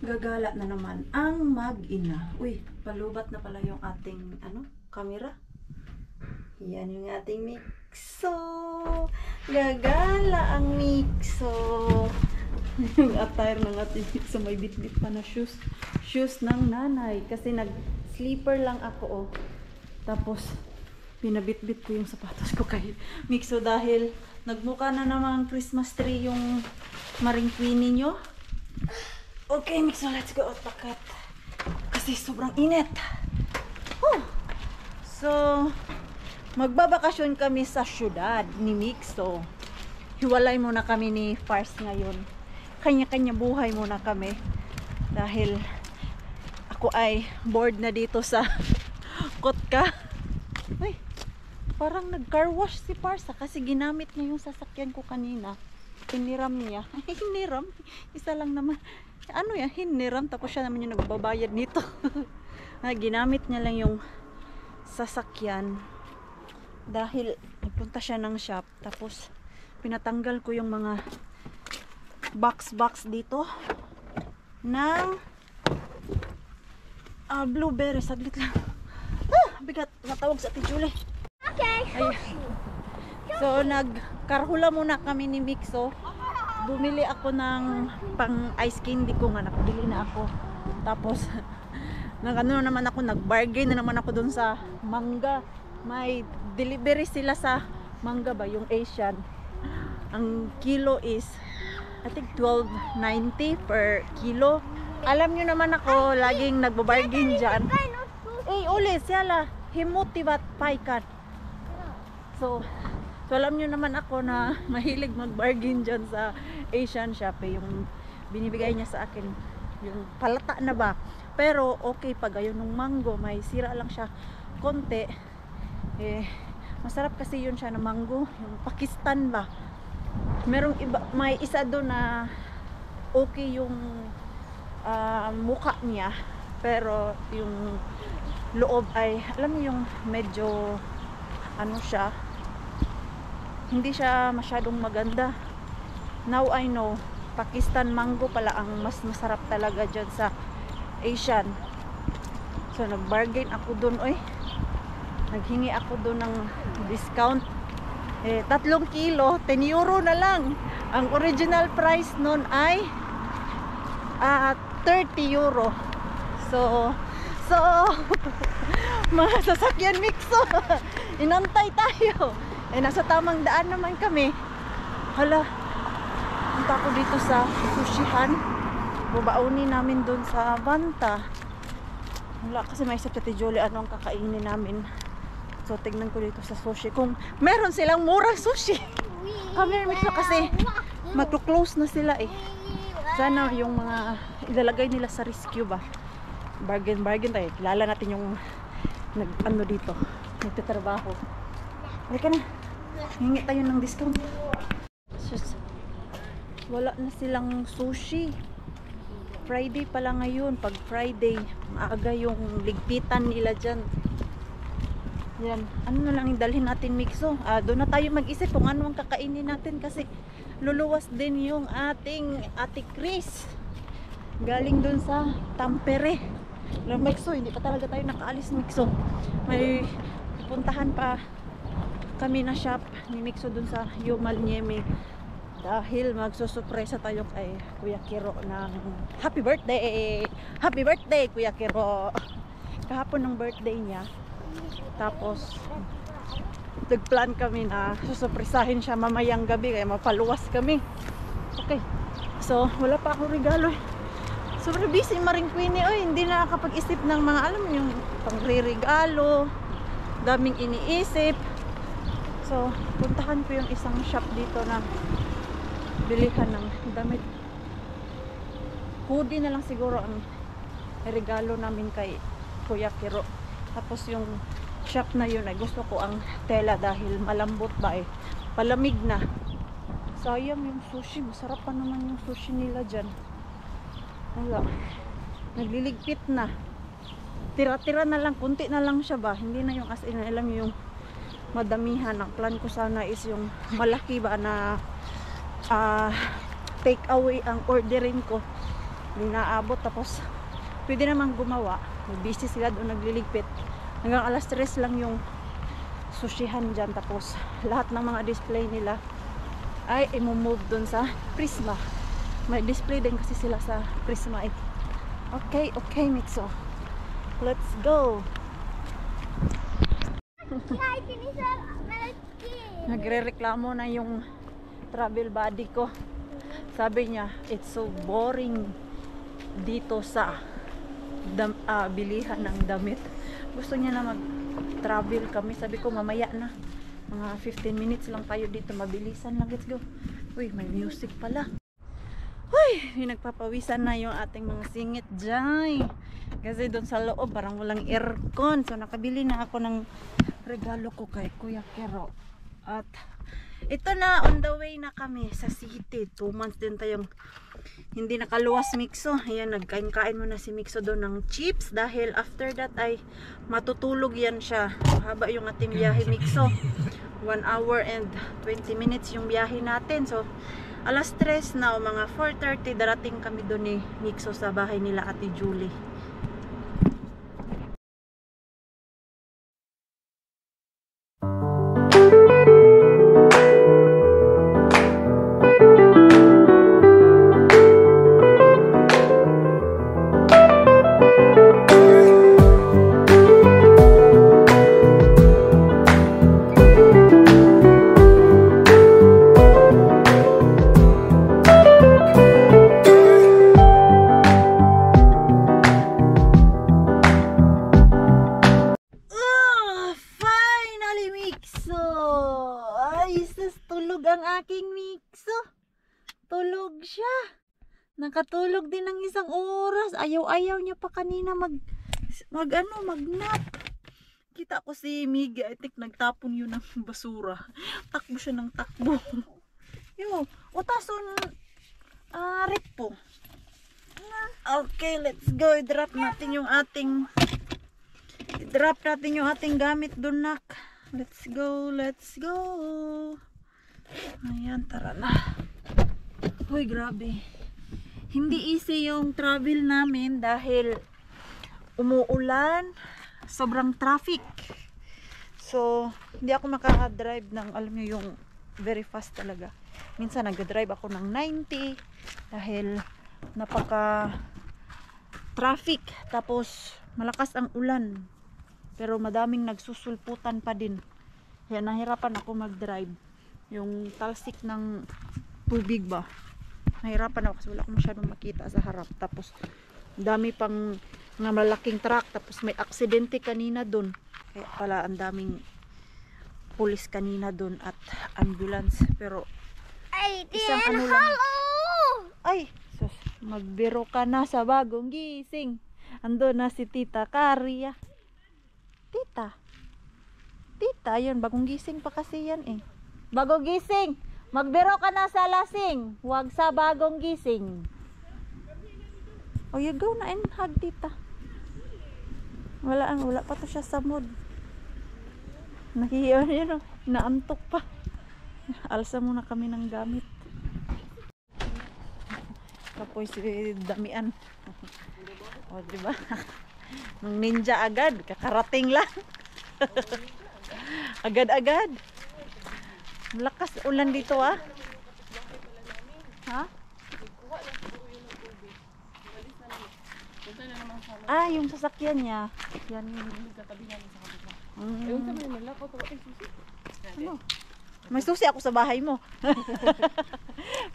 Gagala na naman ang mag-ina. Uy, palubat na pala yung ating camera. Yan yung ating Mixo. Gagala ang Mixo. Yung attire ng ating Mixo, may bit-bit pa na shoes. Shoes ng nanay. Kasi nag-sleeper lang ako, oh. Tapos, pinabit-bit ko yung sapatos ko kay Mixo dahil nagmukha na naman Christmas tree yung Maring Queenie nyo. Okay, Mixo, let's go out pakat. Kasi sobrang init. So, magbabakasyon kami sa syudad ni Mixo. Hiwalay muna kami ni Fars ngayon. Kanya-kanya buhay muna kami. Dahil ako ay bored na dito sa Kotka. Ay, parang nag-car wash si Parsa kasi ginamit niya yung sasakyan ko kanina. Hiniram niya. Hiniram? Isa lang naman. Ano yan? Hiniram. Tapos siya naman yung nagbabayad nito. Ginamit niya lang yung sasakyan. Dahil nagpunta siya ng shop. Tapos pinatanggal ko yung mga box dito ng blueberry. Saglit lang. Bigat. Natawag sa Ate Julie. Okay. So nagkarhula muna kami ni Mixo. Bumili ako ng pang ice candy ko nga, nakabili na ako. Tapos nag-bargain na naman ako dun sa mangga. May delivery sila sa mangga ba, yung Asian. Ang kilo is I think 12.90 per kilo. Alam nyo naman ako, laging nagbabargain dyan. Ulit, siyala, himutibat paikan. So alam nyo naman ako na mahilig mag-bargain dyan sa Asian shop. Yung binibigay niya sa akin, yung palata na ba. Pero okay pa gayon nung mango. May sira lang siya konti. Masarap kasi yun siya na mango. Yung Pakistan ba. Merong iba, may isa doon na okay yung mukha niya. Pero yung loob ay, alam mo yung medyo siya, hindi siya masyadong maganda. Now I know, Pakistan mango pala ang mas masarap talaga dyan sa Asian. So nag-bargain ako dun, naghingi ako dun ng discount. 3 kilo, 10 euro na lang. Ang original price nun ay 30 euro. So mga sasakyan Mixo, inantay tayo. Nasa tamang daan naman kami. Hala, punta ako dito sa sushihan. Babaunin namin dun sa Banta. Wala kasi may isip sa Tijoli anong kakainin namin. So tignan ko dito sa sushi kung meron silang murang sushi. Kami Mixo kasi magko-close na sila Sana yung mga ilalagay nila sa rescue ba. Bargain tayo. Kilala natin yung dito. Nagtatrabaho. Halika na. Hingi tayo ng discount. Wala na silang sushi. Friday pala ngayon. Pag Friday, maaga yung ligpitan nila dyan. Yan. Ano na lang yung dalhin natin Mixo? Doon na tayo mag-isip kung ano ang kakainin natin kasi luluwas din yung ating Ate Chris. Galing doon sa Tampere. Mixo, hindi pa talaga tayo nakaalis Mixo. May puntahan pa kami na shop ni Mixo dun sa Yumal Niemi dahil magsusurpresa tayo kay Kuya Kiro ng happy birthday! Happy birthday Kuya Kiro! Kahapon ng birthday niya. Tapos nagplan kami na susurpresahin siya mamayang gabi kaya mapaluwas kami. Okay, so wala pa akong regalo Sobrang busy Maring Queenie, hindi na nakakapag-isip ng mga alam mo yung pangre-regalo, daming iniisip. So, puntahan ko yung isang shop dito na bilihan ng damit. Hoodie na lang siguro ang regalo namin kay Kuya Kiro. Tapos yung shop na yun ay gusto ko ang tela dahil malambot ba palamig na. Sayang yung sushi, masarap pa naman yung sushi nila dyan. Wala, nagliligpit na. Tira-tira na lang, kunti na lang siya ba. Hindi na yung as in, alam yung madamihan. Ang plan ko sana is yung malaki ba na take away ang orderin ko. Hindi naabot, tapos pwede namang gumawa. Busy sila doon nagliligpit. Hanggang alas 3 lang yung sushihan dyan, tapos lahat ng mga display nila ay i-move doon sa Prisma. May display din kasi sila sa Prisma eh. Okay, Mitso, let's go. Nagre-reklamo na yung travel buddy ko. Sabi niya, it's so boring dito sa bilihan ng damit. Gusto niya na mag-travel kami. Sabi ko, mamaya na. Mga 15 minutes lang tayo dito. Mabilisan lang. Let's go. Uy, may music pala. Uy, nagpapawisan na yung ating mga singit dyan. Kasi doon sa loob, parang walang aircon. So, nakabili na ako ng regalo ko kay Kuya Kero. At ito na, on the way na kami sa city. 2 months din tayong hindi nakaluwas Mikso. Ayan, nagkain-kain muna si Mikso doon ng chips. Dahil after that ay matutulog yan siya. Haba yung ating biyahe Mikso. 1 hour and 20 minutes yung biyahe natin. So, alas 3 na o mga 4:30 darating kami doon ni Mikso sa bahay nila Ate Julie. Tulog siya. Nakatulog din ng 1 oras. Ayaw-ayaw niya pa kanina mag-nap. Kita ko si Miggy, I think nagtapon yun ng basura. Takbo siya ng takbo. Yo, utason rip po. Okay, let's go. I-drop natin yung ating gamit doon, nak. Let's go. Ayan, tara na. Uy, grabe. Hindi easy yung travel namin dahil umuulan, sobrang traffic. So, hindi ako makaka-drive ng, alam nyo, yung very fast talaga. Minsan nag-drive ako ng 90 dahil napaka traffic. Tapos, malakas ang ulan. Pero madaming nagsusulputan pa din. Kaya nahirapan ako mag-drive. Yung talsik ng tubig ba. Nahirapan ako kasi wala akong masyadong makita sa harap. Tapos dami pang mga malaking truck. Tapos may aksidente kanina dun. Kaya pala ang daming pulis kanina dun at ambulance. Pero isang ano lang. Ay, sus, magbiro ka na sa bagong gising. Ando na si Tita Karia. Tita, yun, bagong gising pa kasi yan eh. Bagong gising! Magbiro ka na sa lasing, huwag sa bagong gising. O, you go na and hug Tita. Wala pa to siya sa mood. Nakihiyon yun, naantok pa. Alsa muna kami ng gamit. Tapos damian. O, diba? Nung ninja agad, kakarating lang. Agad-agad. Malakas ulan dito ah. Ha? Ah, yung sasakyan niya. Yan yung katabi namin sa kapitbahay. Ayun sa may nalakaw to, susi. Ano? May susi ako sa bahay mo.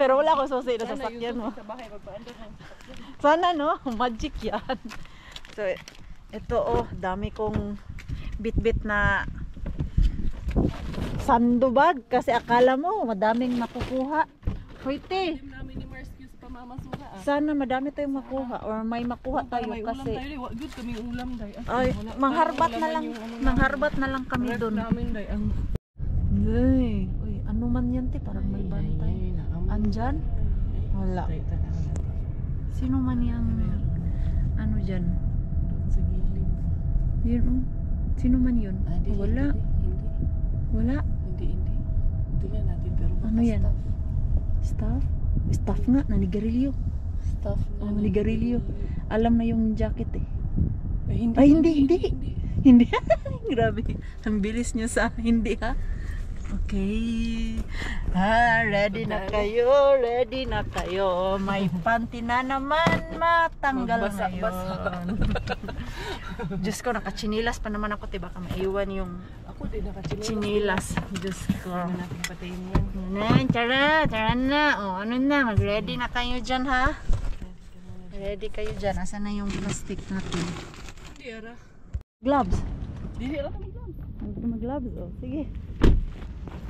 Pero wala akong susi na sasakyan mo. Sana no, magic yan. So, ito oh, dami kong bit-bit na sandubag kasi akala mo madaming makukuha. Hoy te, sana madami tayong makuha or may makuha tayo kasi ay, mangharbat na lang kami doon. Uy, ano man yan te, parang may bantay. Andyan? Wala. Sino man yung ano dyan? Sa gilid. Yun oh. Sino man yun? Wala. Wala. Hindi. Tingnan natin pero baka Ano yan? staff. Staff nga, nanigarilyo. Staff na. Nanigarilyo. Alam na yung jacket eh. Hindi. Ay, hindi. Hindi. Grabe. Ang bilis niyo sa hindi ha. Okay. Ready na kayo. Ready na kayo. May panty na naman matanggal ngayon. Diyos ko, nakatsinilas pa naman ako. Baka maiwan yung Ako din tsinilas. Diyos ko. Ano natin patayin yan? Tara na. O, ano na, mag-ready na kayo dyan ha. Ready kayo dyan. Asan na yung plastic natin? Hindi ara. Gloves. Hindi ara mag-gloves. Mag-gloves, oh. Sige.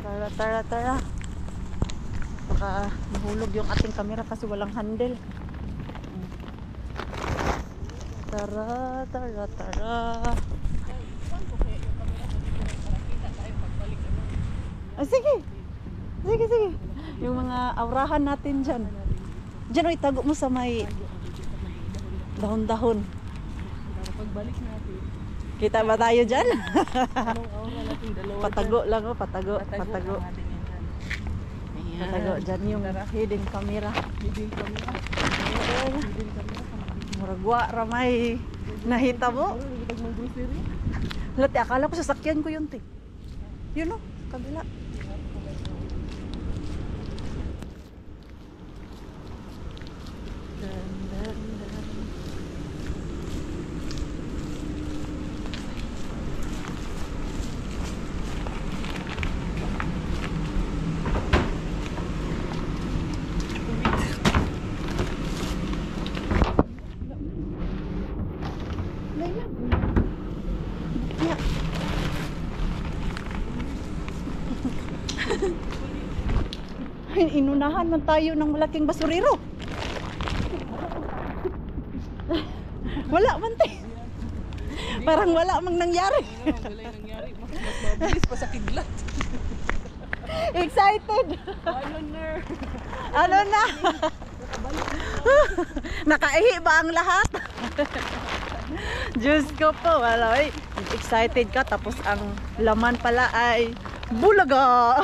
Tara. Baka mahulog yung ating camera kasi walang handle. Tara. Sige. Yung mga aurahan natin dyan. Diyan o, itago mo sa may dahon-dahon. Pagbalik natin. Kita ba tayo dyan? Anong aura natin dalawa? Patago lang o, patago. Patago. Patago dyan yung hidden camera. Hidden camera. Muragwa ramay nahita mo. Lati, akala ko sasakyan ko yun te. Yun o, kabila. Inunahan man tayo ng malaking basurero. Wala man te. Parang wala mang nangyari. Wala nangyari. Mas mabilis pa sa kidlat. Excited. Ano na? Nakaihi ba ang lahat? Diyos ko po, wala eh. Excited ka tapos ang laman pala ay bulaga.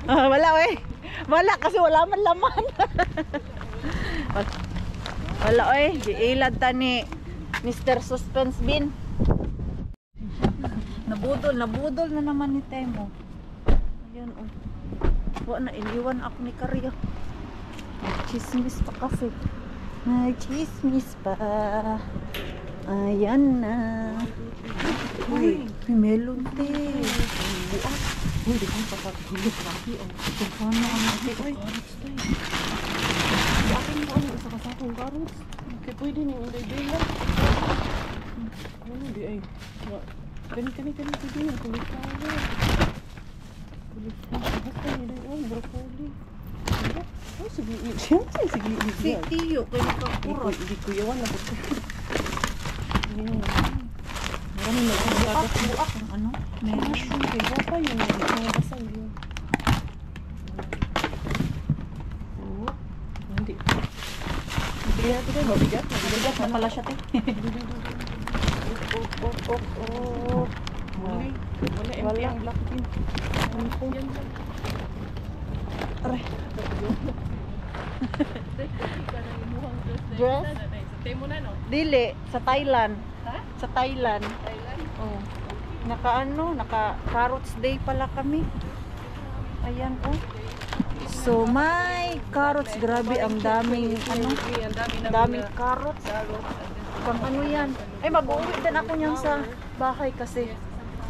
Wala eh. Wala kasi wala man laman. Wala eh. Giilad ta ni Mr. Suspense Bin. Nabudol na naman ni Temo. Ayan oh. Wala na, iniwan ako ni Karya. Nag-chismis pa kasi. Nag-chismis pa. Ayan na. Uy, may melon te. Buak. Uy, di kong papagulog lagi. Kung paano ang natin. Uy, Akin mo ano isa kasakong carrots. Kaya pwede nyo ang day-day. Ano di ay. Kani pwede nyo. Kulit tayo. Basta nyo day. Oh, broccoli. Oh, sige. Siyempre, sige. si Tiyo, kaya nakapurot. Hindi ko yawan ako. Marami buak ang ano. Meron. Mushroom kay Papa yung mga basal yun. Oo. Hindi. Hindi natin tayo mabigat. Mabigat na pala siya te. Wala empty ang black tin. Ano po yan? Aray. Dress? Dili, sa Thailand. Ha? Sa Thailand. Oh. Naka carrots day pala kami. Ayan oh. So may carrots, grabe ang daming daming carrots. Pang ano yan? Ay mag-uwi din ako niyan sa bahay kasi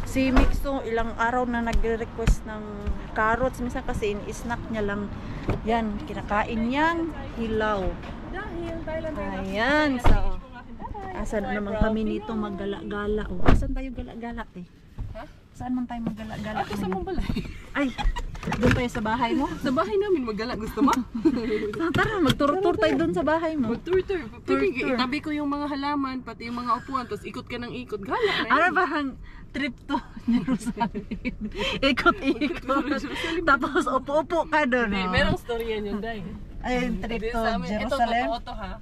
si Mixo ilang araw na nagre-request ng carrots minsan kasi in-snack niya lang yan, kinakain niyang hilaw. Ayan, so asan naman kami nito maggala-gala. Oh, asan tayo gala-gala eh? Ha? Saan man tayo maggala-gala? Sa mong balay. Ay, doon tayo sa bahay mo? Sa bahay namin magala. Gusto mo? Tara, magtur-tur tayo doon sa bahay mo. Mag-tour-tour. Tour. Itabi ko yung mga halaman, pati yung mga upuan, tapos ikot ka ng ikot. Gala na Ano yun. parang trip to Jerusalem. Ikot-ikot. Tapos upo-upo ka doon. Hindi, Oh. merong story yan yun, Day. Ay, trip Hindi, to sa amin- Jerusalem. Ito, totoo to ha.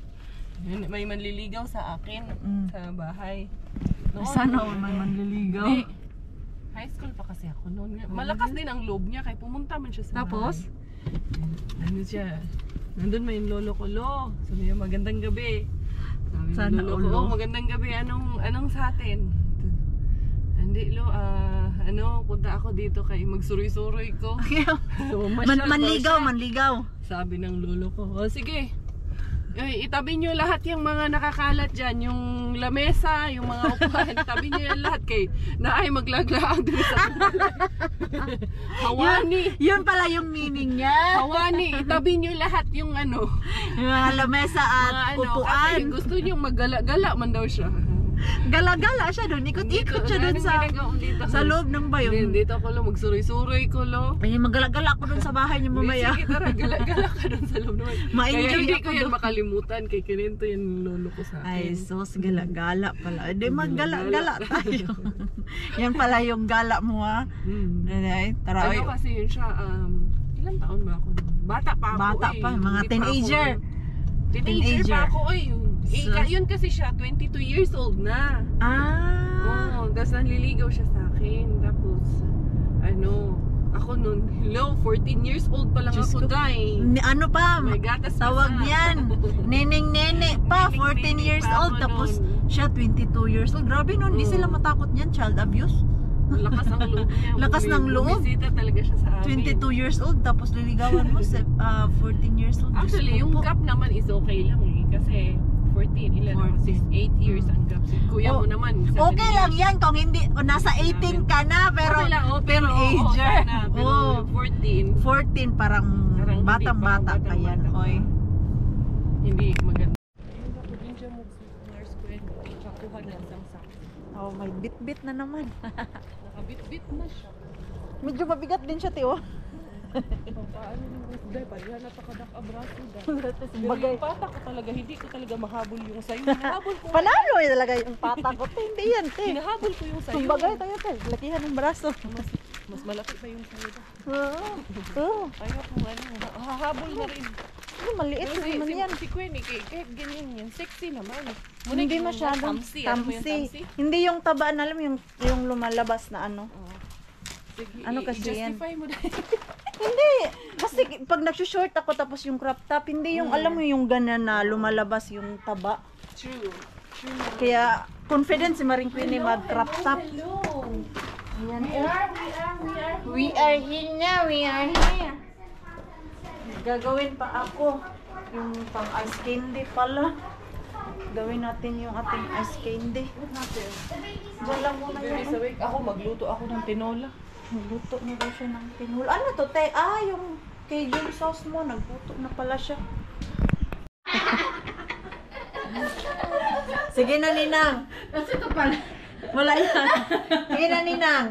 Yun, may manliligaw sa akin Mm. sa bahay. Noon, Sana all may manliligaw. Hindi. High school pa kasi ako noon. Malakas din ang loob niya kaya pumunta man siya sa Tapos? bahay. Ano siya? Nandun may yung lolo ko, lo. Sabi niya, magandang gabi. Sabi ng Sana lolo ko, all, lo. magandang gabi. Anong sa atin? Hindi, lo. Punta ako dito kay magsuroy-suroy ko. Manligaw, manligaw. Sabi ng lolo ko, sige. Ay, itabi nyo lahat yung mga nakakalat dyan, yung lamesa, yung mga upuan, itabi nyo yan lahat kay naay maglaglaang din sa Hawani. Yun pala yung meaning niya. Hawani, itabi nyo lahat yung Yung mga lamesa at upuan. Kasi gusto nyo maggala-gala man daw siya. Gala-gala siya doon. Ikot-ikot siya doon sa loob ng bayo. Dito ko lo, magsuroy-suroy ko lo. Ay, maggala-gala ako doon sa bahay niyo mamaya. Sige, tara, gala-gala ka doon sa loob naman. Ma-enjoy Kaya hindi ako ko yan doon. makalimutan kay kinento yung lolo ko sa akin. Ay, sos, gala-gala pala. Di maggala-gala tayo. Yan pala yung gala mo, ha? Ay, tara. Ano kasi yun siya, ilang taon ba ako? Bata pa ako. Bata pa, mga Hindi pa teenager. ako, teenager pa ako. Yun kasi siya, 22 years old na. Ah. Oo, tapos nanliligaw siya sa akin. Tapos, ako nun, 14 years old pa lang Diyos ako, ko. day. Ano pa? May gatas pa Tawag sa- yan. Neneng-nene pa, 14 Neneng-nene years pa old. ako Tapos nun. siya 22 years old. Grabe nun, di Oo. sila matakot niyan. Child abuse. Lakas ng loob niya. Lakas ng loob. Bumisita talaga siya sa amin. 22 years old, tapos liligawan mo 14 years old. Diyos Actually, ko yung po. gap naman is okay lang eh. Kasi 14, ilan ako? 8 years ang gap. Si kuya mo naman. 17 Okay lang years. yan kung hindi, nasa 18 ka na, pero Okay lang, pero teenager. sana, pero Oh, 14, 14 parang Parang hindi batang-bata pa, ka yan. batang-bata Oy. hindi maganda. Ako din siya mag-nurse ko yan. Kakuha na isang sack. Oh, may bit-bit na naman. Nakabit-bit na siya. Medyo mabigat din siya, Tio. Paano yung day? Parihan na takadak abraso day. Pero Bagay. yung pata ko talaga, hindi ko talaga mahabol yung sayo. Hinahabol ko. Panalo eh talaga yung pata ko. Te, hindi yan, te. Hinahabol ko yung sayo. Kumbagay tayo, te. Lakihan ng braso. Mas malaki pa yung sayo. Oo. Oo. Ayaw kung hahabol na rin. Ano, maliit Pero naman yan. si Queen, kahit ganyan yan, sexy naman. Hindi masyadong tamsi. Alam mo yung tamsi? Hindi yung tabaan, alam yung lumalabas na ano. Sige, Ano kasi yan? i-justify mo na. Hindi. Kasi pag nag-short ako tapos yung crop top, hindi yung alam mo yung ganyan na lumalabas yung taba. True. True. Kaya confident si Maring Queenie mag-crop top. Hello. Ayan. We are here now. We are here. Gagawin pa ako yung pang ice candy pala. Gawin natin yung ating ice candy. Diyan lang muna Baby, yan. sa week, ako magluto ako ng tinola. Nagluto na daw siya ng pinul. Ano to, te? Ah, yung Cajun sauce mo. Nagluto na pala siya. Sige na, Ninang. Kasi ito pala. Wala yan. Sige na, Ninang.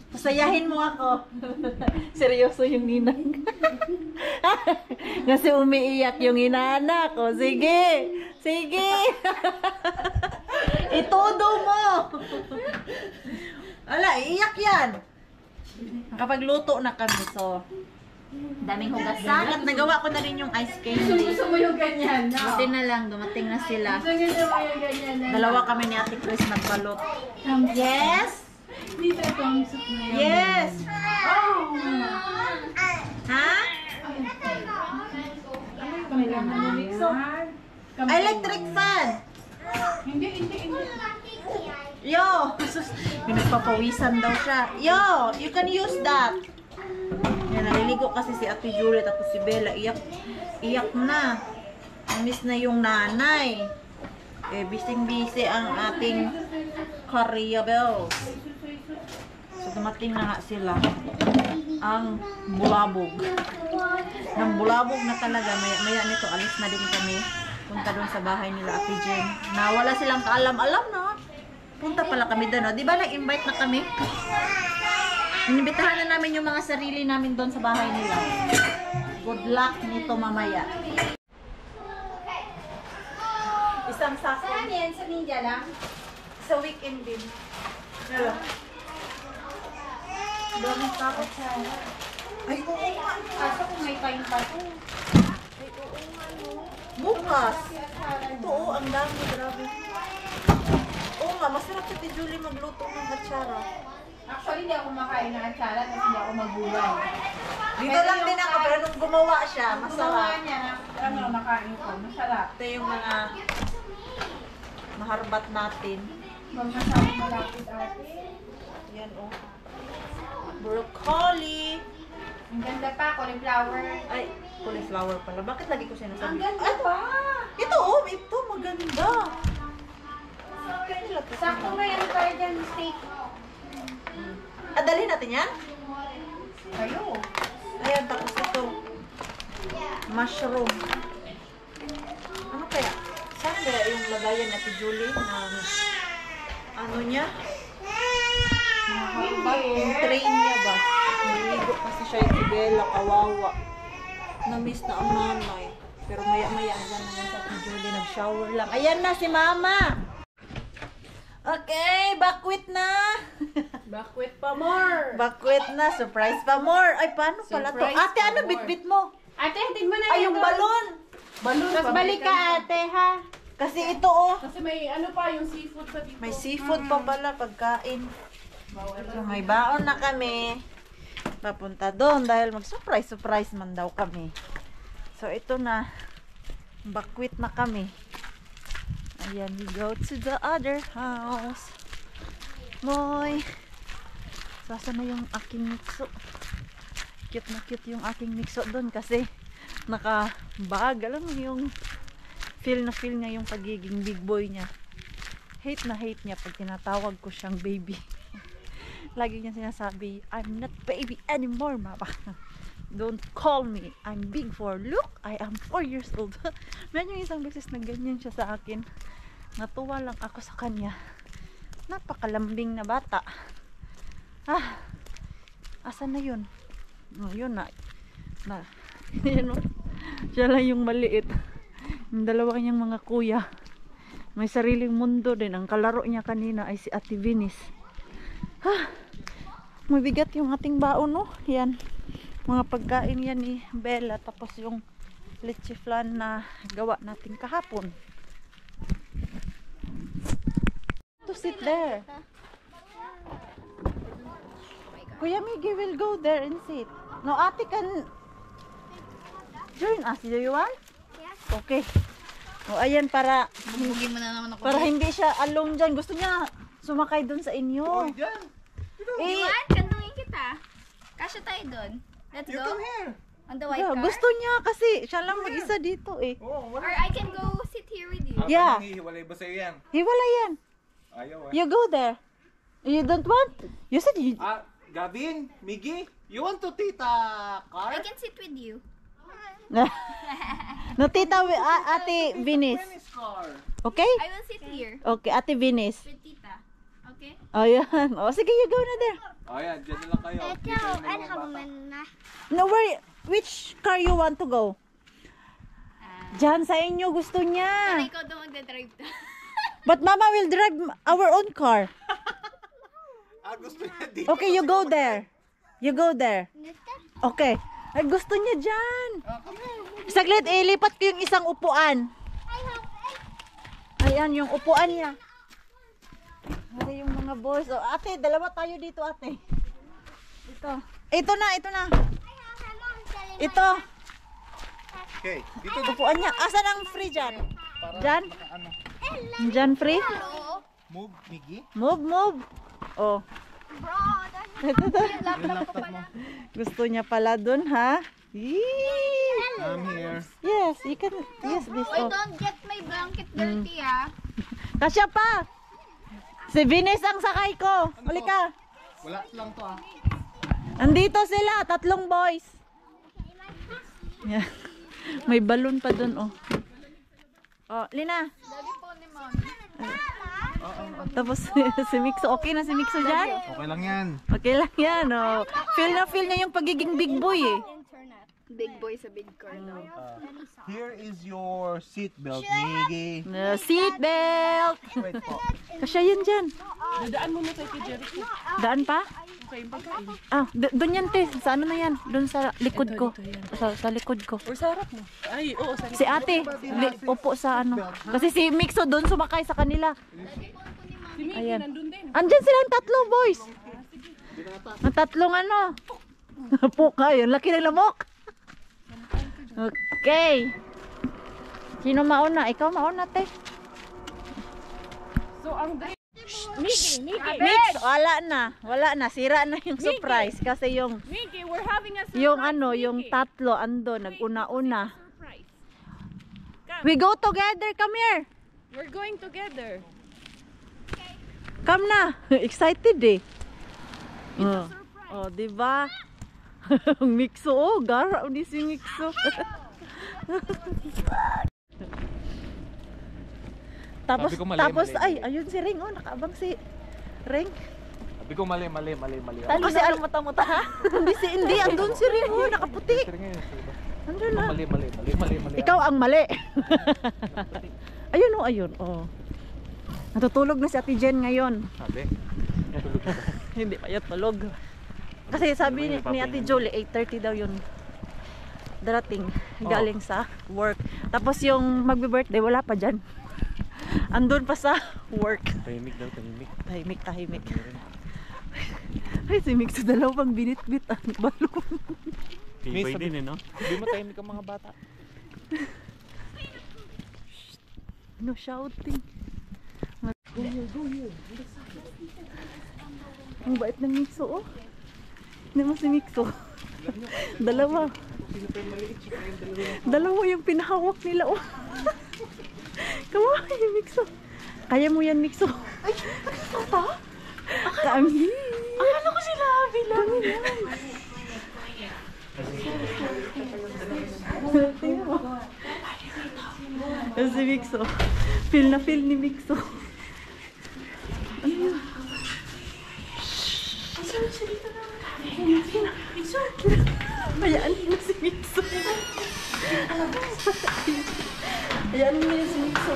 Pasayahin mo ako. Seryoso yung Ninang. Kasi umiiyak yung inaanak ko. Sige. Sige. Itodo mo. Wala, iiyak yan. Nakapagluto na kami, so daming hugasan at nagawa ko na rin yung ice candy. Gusto mo yung ganyan, no? Buti na lang, dumating na sila. Gusto mo yung ganyan, no? Dalawa kami ni Ate Chris nagbalot. Yes! Dito itong soup na yun. Yes! Oh! Ha? Kailangan mo rin. Electric fan! Hindi. Yo! Pinagpapawisan daw siya. Yo! You can use that! Yan, naliligo kasi si Ate Juliet tapos si Bella. Iyak na. Miss na yung nanay. Eh, bising-bisi ang ating Korea bells. So, dumating na nga sila. Ang bulabog. Nang bulabog na talaga. Maya nito, alis na din kami. Punta doon sa bahay nila Ate Jen. Na wala silang kaalam-alam, no? Punta pala kami doon, no? Di ba nag-invite na kami? Inibitahan na namin yung mga sarili namin doon sa bahay nila. Good luck nito mamaya. Isang sako. Saan yan? Sa media lang? Sa weekend din. Hello. Daming sako. Ay, oo nga. Kaso kung may time pa to. Ay, oo nga, no. Bukas. Ito, oo, ang dami. Grabe. Oo nga, masarap si Julie magluto ng hatsara. Actually, hindi ako makain ng atsara kasi hindi ako magulay. Dito lang din ako, pero nung gumawa siya, Gumawa masarap. niya na, nakain ko. Masarap. Ito yung mga maharbat natin. Huwag masyadong malapit ate. Yan oh. Broccoli. Ang ganda pa, cauliflower. Ay, cauliflower pala. Bakit lagi ko Ang sinasabi? ganda Ay, pa! ito oh, ito maganda. Kanila to. Sakto may ano tayo dyan, steak. Dalhin natin yan? Kayo. Ayan, tapos ito. Mushroom. Ano kaya? Saan kaya yung lagayan natin Julie ng ano niya? Yung tray niya ba? Naligo kasi siya yung Bella, kawawa. Na-miss na ang nanay. Pero maya-maya lang naman sa ating Julie, nag-shower lang. Ayan na si Mama! Okay, bakwit na! Bakwit pa more! Bakwit na, surprise pa more! Ay, paano pala to? Surprise Ate, pa ano more. bitbit mo? Ate, hatid mo na Ay, yan yung doon. balon! Balon Tapos pa. balik ka ate, ha? Kasi ito oh, Kasi may ano pa, yung seafood sa dito. may seafood pa pala pagkain. So, may baon na kami. Papunta doon dahil mag-surprise man daw kami. So, ito na. Bakwit na kami. Ayan, we go to the other house. Moy. Sasa na yung aking mixo. Cute na cute yung aking mixo doon kasi naka-bag. Alam mo yung feel na feel niya yung pagiging big boy niya. Hate na hate niya pag tinatawag ko siyang baby. Lagi niya sinasabi, I'm not baby anymore, mama. Don't call me. I'm big for look. I am 4 years old. Meron yung isang beses na ganyan siya sa akin. Natuwa lang ako sa kanya. Napakalambing na bata. Asan na yun? Oh, yun na. Yun, oh. Siya lang yung maliit. Yung dalawa niyang mga kuya. May sariling mundo din. Ang kalaro niya kanina ay si Ate Vinis. Mabigat yung ating baon, no? Yan. Mga pagkain yan ni Bella. Tapos yung leche flan na gawa natin kahapon. To sit there. Kuya Miggy will go there and sit. No, ate can join us. Do you want? Okay. O, ayan para Bubugin mo na naman ako. para hindi siya alone dyan. Gusto niya sumakay dun sa inyo. Eh, Kandungin kita. Kasya tayo doon. Let's go. On the white yeah, car. gusto niya kasi siya lang mag-isa dito eh. Or I can go sit here with you. Yeah. Hiwalay ba sa'yo yan? Hiwala yan. Ayaw You go there. You don't want? You said you... Gavin, Miggy, you want to tita car? I can sit with you. No, tita, ate Vinis. Tennis car. Okay? I will sit here Okay, ate Vinis. with tita. Okay? Ayan. O, sige, you go na there. Oh yan, dyan na lang kayo. Dito yung mga bata. No, which car you want to go? Diyan sa inyo, gusto niya. Ikaw daw magdadrive to. But mama will drive our own car. Gusto niya dito. Okay, you go there. You go there. Okay. Ay, gusto niya dyan. Saglit, ilipat ko yung isang upuan. Ayan, yung upuan niya. Ay, yung mga boys. O, ate, dalawa tayo dito, ate. Ito. Ito na, ito na. Ito. Okay, dito Upuan niya. Asan ang free dyan? Dyan? Dyan free? move, Miggy. Move, move. Oh. Ito, ito. Gusto niya pala dun, ha? Yee! I'm here. Yes, you can use this. Wait, Oh. don't get my blanket dirty, ah. Kasya pa! Si Vinis ang sakay ko. Uli ka. Wala lang to Andito sila, 3 boys. Yeah. May balon pa dun, oh. Oh, Lina. Daddy po ni mommy. Tapos si Mixo, okay na si Mixo dyan? Okay lang yan. Okay lang yan, oh. Feel na feel niya yung pagiging big boy, eh. Big boy sa big car daw. Here is your seat belt, Miggy. Seat belt. Wait po. Kasya yun dyan. Dadaan muna tayo kay Jericho. Daan pa? Okay, yung pagkain. Doon yan, te. Sa ano na yan? Doon sa likod ko. Dito, yan. Sa likod ko. Or sa harap mo. Ay, oo. Sa Si ate, upo sa ano. Kasi si Mixo doon sumakay sa kanila. Si Mickey, Ayan. nandun din. Andyan silang 3 boys. Ang tatlong ano? Puka yun. Laki ng lamok. Okay. Sino mauna? Ikaw mauna, te. So, ang Miggy, Mix, wala na, sira na yung surprise kasi yung Miggy, we're having a surprise. yung ano, Miggy. yung tatlo ando naguna-una. Surprise. We go together, come here. We're going together. Come na. Excited eh. Oh, di ba? Ang Mixo, oh, gara ni si Mixo. Tapos, Sabi ko mali, tapos, mali, ay, mali. ayun si Ring, oh, nakaabang si Ring. Sabi ko mali. Kasi alam mata-mata, ha? hindi, andun si Ring, oh, nakaputi. Andun na. Mali. Ikaw ang mali. Ayun, oh, ayun, oh. Natutulog na si Ate Jen ngayon. Sabi. Hindi pa yun tulog. Kasi sabi ni Ate Jolie, 8:30 daw yun darating, galing sa work. Tapos yung magbe-birthday, wala pa dyan. Andun pa sa work. Tahimik. Tahimik. Ay, si Mix, dalawang binit-bit ang balon. Tibay din eh, no? Hindi mo tahimik ang mga bata. No shouting. Go here. Ang bait ng Mixo, oh. Hindi mo si Mixo. Dalawa yung pinahawak nila, oh. Kawawa yung Mixo. Kaya mo yan, Mixo. Ay, tata? Kami. Akala ko sila bilang. Tingnan mo. Si Mixo. Feel na feel ni Mixo. Ano yun? Hayaan mo si Mixo. Hayaan mo si Mixo.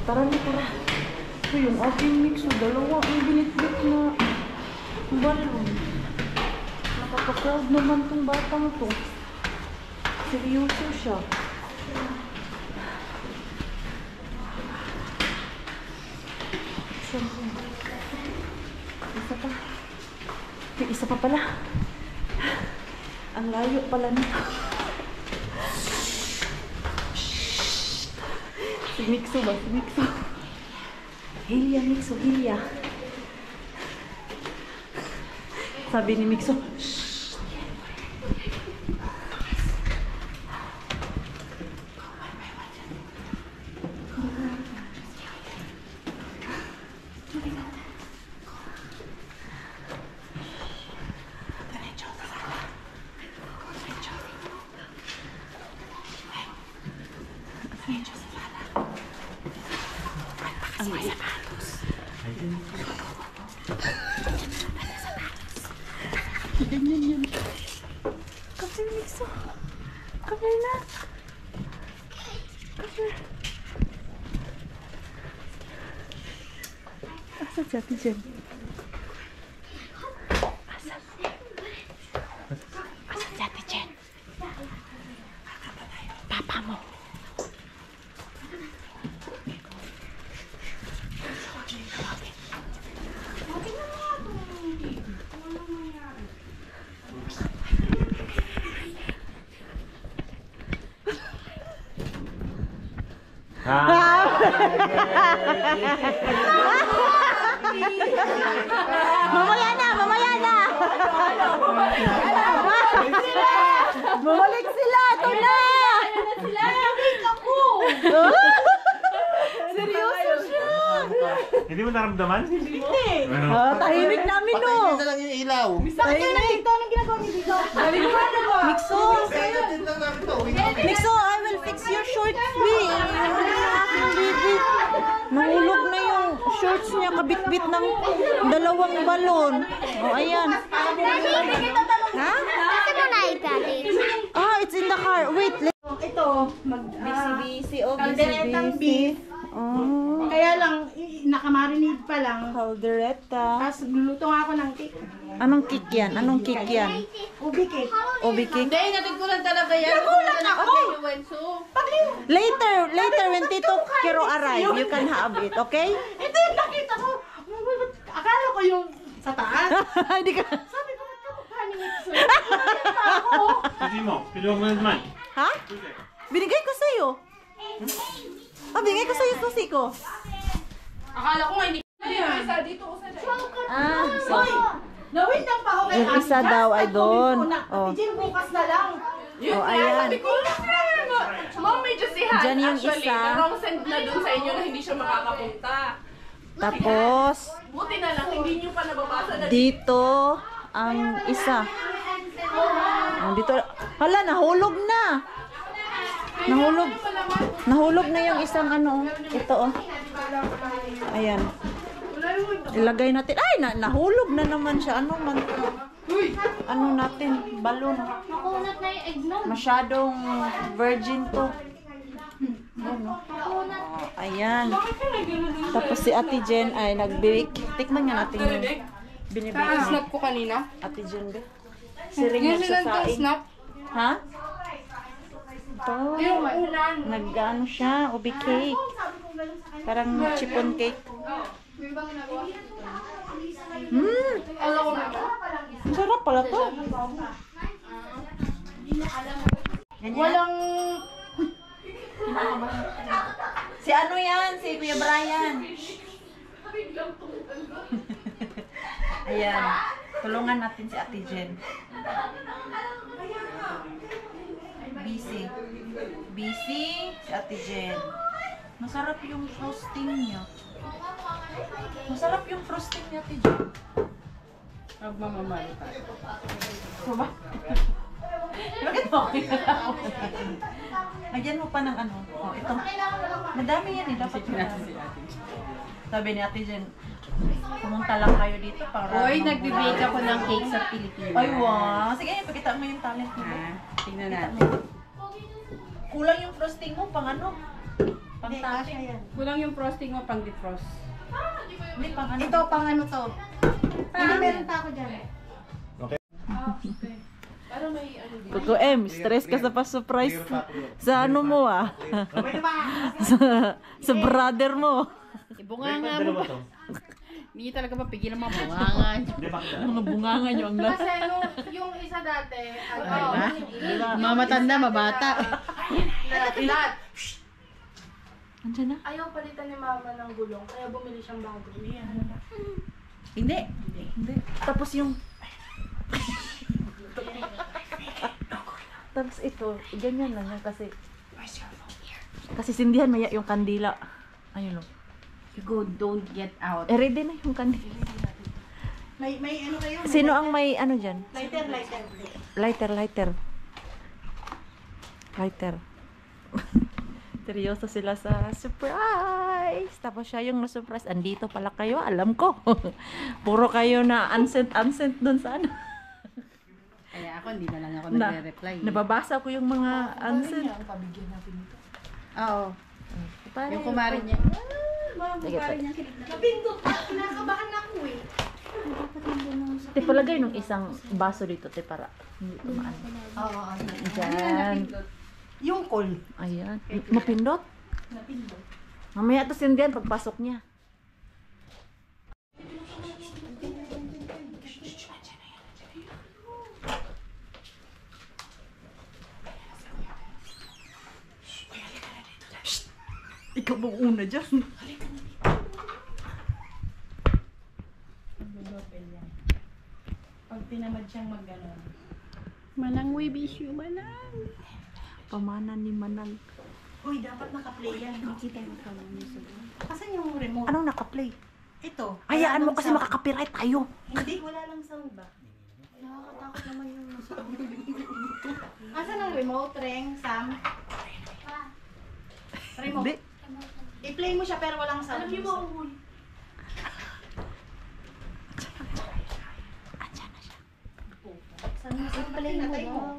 Tara. Ito yung aking Mixo. Dalawa ang binitbit na balon. Nakaka-proud naman tong batang to. Seryoso siya. Isa pa pala. Ang layo pala nito. Si Mixo ba? Si Mixo. Hilya, Mixo, Hilya. Sabi ni Mixo, shh. Ganyan yan. Come here, Mixo. Come here na. Come here. Asan si Ate Jen? Asan si Ate Jen? Papa mo. Mamaya na! Bumalik sila! Ito na! Seryoso siya! Hindi mo naramdaman? Hindi. Tahimik namin, no? Patayin na lang yung ilaw. Tahimik. Mixo! Mixo, I will fix your short wig. Baby. Nahulog na yung shorts niya, kabit-bit ng dalawang balon. O, ayan. Ha? Kasi mo naitalit. Ah, it's in the car. Wait. Ito, Busy-busy. Oh, kalderetang beef. Oh, Kaya lang, nakamarinate pa lang. caldereta. Tapos luluto nga ako ng cake. Anong cake yan? Anong cake yan? Ubi cake. Obi cake? Hindi, natin ko lang talaga yan. Nagulat ako! Later, when Tito Kiro arrive, you can have it, okay? Ito yung nakita ko. Akala ko yung sa taas. Hindi ka... Sabi ko, ba't kamukha ni Nixon? Nakita ako. Hindi mo. Kinuha mo naman. Ha? Binigay ko sa'yo. Binigay ko sa'yo susi ko. Akala ko nga hindi isa dito ko sa So, Nawin lang pa ako kay yung Ate isa Jazz, daw ay at doon. Ate Oh. Jen, bukas na lang. Yun Oh, nga, ayan. sabi ko, Mom, medyo si Han. Diyan yung Actually, isa. na-wrong send na dun sa inyo na hindi siya makakapunta. Tapos, Buti na lang, hindi nyo pa nababasa na dito ang isa. Dito, hala, nahulog na. Nahulog na yung isang ano. Ito, oh. Ayan. Ilagay natin. Ay, nahulog na naman siya. Ano man? Ano natin? Balon. Makunat na yung eggnog. Masyadong virgin to. Ano? Ayan. Tapos si Ate Jen ay nag-bake. Tikman nga natin yung binibake ni snap ko kanina. Ate Jen. Be. Si Ring nagsasaing. snap. Ha? Ito. Nag-ano siya, ubi cake. Parang chiffon cake. Ang sarap pala to. Walang... Si ano yan? Si Kuya Brian. Ayan. Tulungan natin si Ate Jen. Busy. Busy si Ate Jen. Masarap yung frosting niya. Masarap yung frosting niya, Ate Jen. Magmamamali tayo. Diba? Bakit mo? Lagyan mo pa ng ano. Oh, ito. Madami yan eh. Dapat sabi ni Ate Jen, pumunta lang kayo dito para... Hoy, nagbe-bake ako ng cake sa Pilipinas. Ay, wow. Sige, ipakita mo yung talent mo. Tingnan Pakita natin. mo. Kulang yung frosting mo, pang ano? Pang topping. Kulang yung frosting mo pang defrost. Hindi, pang ano? Ito, pang ano to? Hindi, meron pa ako dyan. Para may ano din. Kuko M, stress ka sa pa-surprise sa ano mo ah. sa brother mo. Ibunganga mo ba? Hindi talaga mapigilan mga bunganga. Mga bunganga nyo ang lahat. Kasi yung isa dati, Mamatanda, mabata. lahat. Andiyan na? Ayaw palitan ni mama ng gulong, kaya bumili siyang bago. Hindi. Hindi. Tapos yung... Tapos ito, ganyan lang yan kasi... Kasi sindihan maya yung kandila. Ayun o. You go, don't get out. Ready na yung kandila. May ano kayo? Sino ang may ano dyan? Lighter. Lighter. Seryoso sila sa surprise. Tapos siya yung na-surprise. Andito pala kayo, alam ko. Puro kayo na unsent doon sa ano. Kaya ako, hindi na lang ako Na, nagre-reply. nababasa ko yung mga unsent. Oo. Yung kumari niya. Sige, Napindot ka, kinakabahan ako eh. te, palagay nung isang baso dito, te, para hindi tumaan. Oo. Diyan. Yung call. Ayan. Mapindot? Mamaya to sindihan pagpasok niya. Ikaw mo una dyan. Pag tinamad siyang mag-ganon. Manang we wish you manang. Pamana ni Manang. Uy, dapat naka-play yan. Nakita yung kamay niya sa doon. Asan yung remote? Anong naka-play? Ito. Hayaan mo Walang kasi sound. makaka-copyright tayo. Hindi, wala lang sound ba? Nakakatakot naman yung sound. Asan ang remote, Reng, Sam? Remote. Hindi. I-play mo siya pero walang sound. Alam niyo ba kung Saan mo i-play mo daw?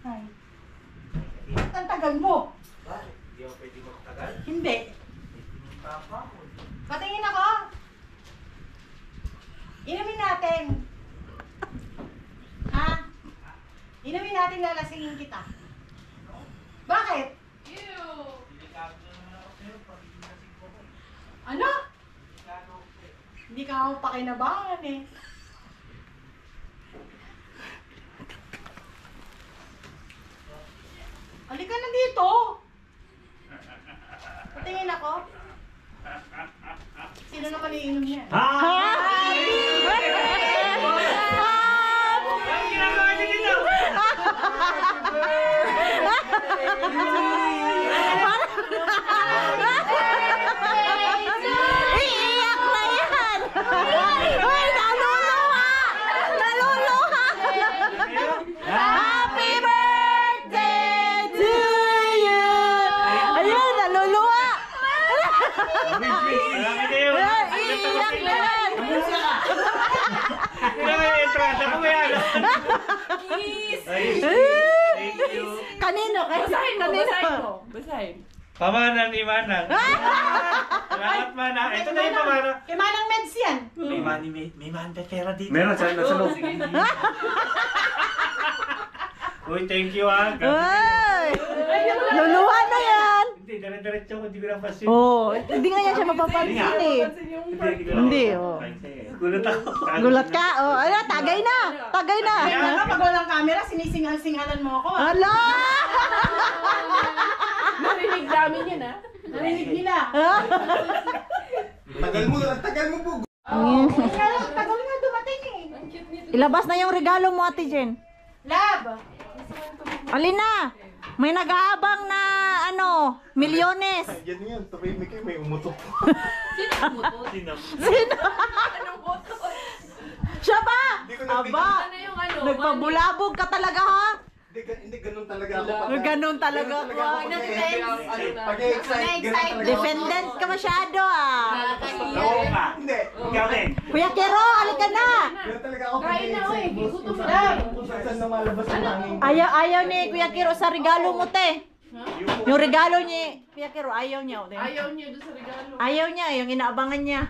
Hi. Ba't ang tagal mo? Hindi ako pwede magtagal. Hindi. Patingin ako. Inumin natin. Ha? Inumin natin, lalasingin kita. Bakit? Hindi ka ako pakinabangan eh. Halika na dito. Patingin ako. Sino naman iinom niya? Iiyak na yan! Uy, naluluha! Naluluha! Happy birthday to you! Ayun, naluluha! Iiyak na yan! Kanino? Basahin mo, Kanino? basahin mo. Basahin. Pamanan ni Manang. Salamat, Manang. Ito na yung pamana. Kay Manang Meds yan. May man pera dito. Meron sa loob. Sige. Uy, thank you ah. Ay! Luluha na yan! Hindi, dire-diretso ko. Hindi ko lang pasin. Oh, hindi nga yan siya mapapansin eh. Hindi, oh. Gulat ako. Gulat ka? Oh, ano, tagay na! Tagay na! Kaya nga, pag walang camera, sinisinghal-singhalan mo ako. Hala! Narinig namin yan, ha? Narinig nila. Tagal mo po. Tagal nga dumating eh. Ilabas na yung regalo mo, Ate Jen. Lab! Alina! May nag-aabang na, ano, milyones. Yan yan, tumimik kayo, may umutok. Sino? Siya ba? Hindi ko nabigyan. Aba! Ano yung ano? Nagpabulabog ka talaga, ha? Hindi, ganun talaga ako. Ganun talaga ako. Pag-excited, ganun talaga ako. Defendant ka masyado, ah. Oo nga. Hindi. Ikaw din. Kuya Kero, halika na! Ganun talaga ako. Kain na, oy. Pag-excited, Gutom boss. na. Kung saan lumalabas ang hangin. Ayaw ni Kuya Kero sa regalo mo, te. Yung regalo niya, Kuya Kero, ayaw niya. Te. Ayaw niya doon sa regalo. Ayaw niya, yung inaabangan niya.